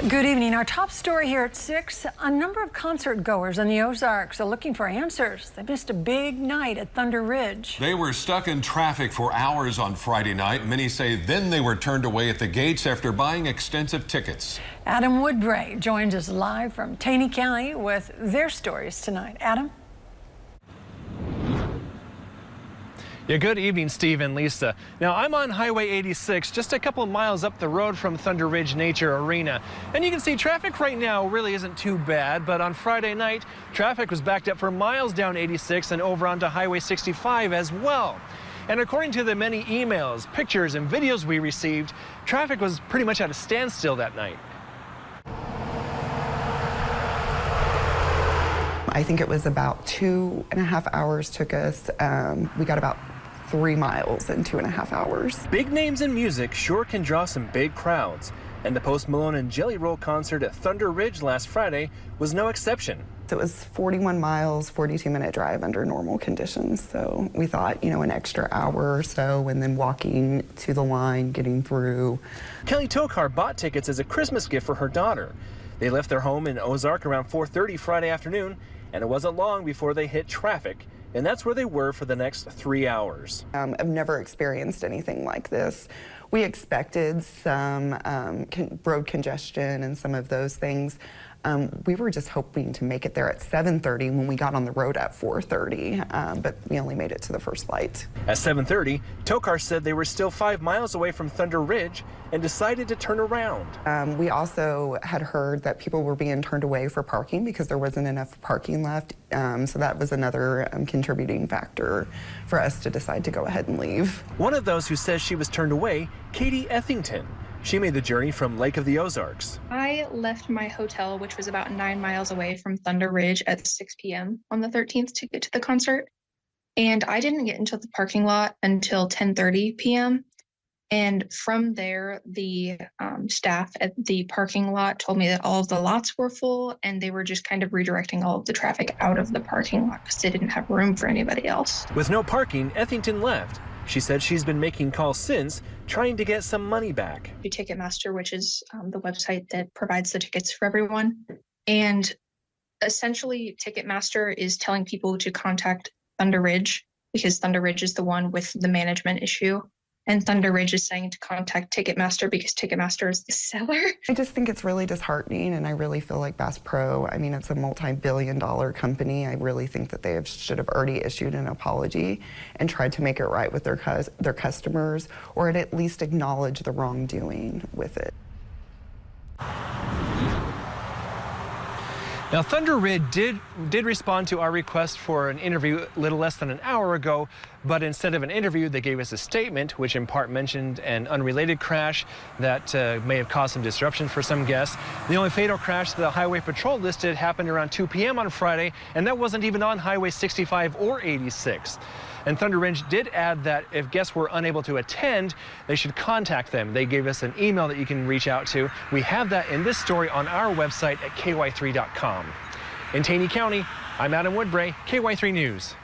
Good evening. Our top story here at 6. A number of concert goers in the Ozarks are looking for answers. They missed a big night at Thunder Ridge. They were stuck in traffic for hours on Friday night. Many say then they were turned away at the gates after buying extensive tickets. Adam Woodbray joins us live from Taney County with their stories tonight. Adam? Yeah, good evening, Steve and Lisa. Now, I'm on Highway 86, just a couple of miles up the road from Thunder Ridge Nature Arena. And you can see traffic right now really isn't too bad, but on Friday night, traffic was backed up for miles down 86 and over onto Highway 65 as well. And according to the many emails, pictures, and videos we received, traffic was pretty much at a standstill that night. I think it was about 2.5 hours took us. We got about 3 miles in 2.5 hours. Big names in music sure can draw some big crowds. And the Post Malone and Jelly Roll concert at Thunder Ridge last Friday was no exception. So it was 41 miles, 42-minute drive under normal conditions. So we thought, an extra hour or so, and then walking to the line, getting through. Kelly Tokar bought tickets as a Christmas gift for her daughter. They left their home in Ozark around 4:30 Friday afternoon, and it wasn't long before they hit traffic, and that's where they were for the next 3 hours. I've never experienced anything like this. We expected some road congestion and some of those things. We were just hoping to make it there at 7:30 when we got on the road at 4:30, but we only made it to the first light. At 7:30, Tokar said they were still 5 miles away from Thunder Ridge and decided to turn around. We also had heard that people were being turned away for parking because there wasn't enough parking left, so that was another contributing factor for us to decide to go ahead and leave. One of those who says she was turned away, Katie Ethington. She made the journey from Lake of the Ozarks. I left my hotel, which was about 9 miles away from Thunder Ridge, at 6 p.m. on the 13th to get to the concert. And I didn't get into the parking lot until 10:30 p.m. And from there, the staff at the parking lot told me that all of the lots were full and they were just kind of redirecting all of the traffic out of the parking lot because they didn't have room for anybody else. With no parking, Ethington left. She said she's been making calls since, trying to get some money back. To Ticketmaster, which is the website that provides the tickets for everyone. And essentially, Ticketmaster is telling people to contact Thunder Ridge because Thunder Ridge is the one with the management issue. And Thunder Ridge is saying to contact Ticketmaster because Ticketmaster is the seller. I just think it's really disheartening, and I really feel like Bass Pro, it's a multi-billion-dollar company. I really think that they should have already issued an apology and tried to make it right with their customers, or at least acknowledge the wrongdoing with it. Now, Thunder Ridge did respond to our request for an interview a little less than an hour ago, but instead of an interview, they gave us a statement, which in part mentioned an unrelated crash that may have caused some disruption for some guests. The only fatal crash the Highway Patrol listed happened around 2 p.m. on Friday, and that wasn't even on Highway 65 or 86. And Thunder Ridge did add that if guests were unable to attend, they should contact them. They gave us an email that you can reach out to. We have that in this story on our website at ky3.com. In Taney County, I'm Adam Woodbray, KY3 News.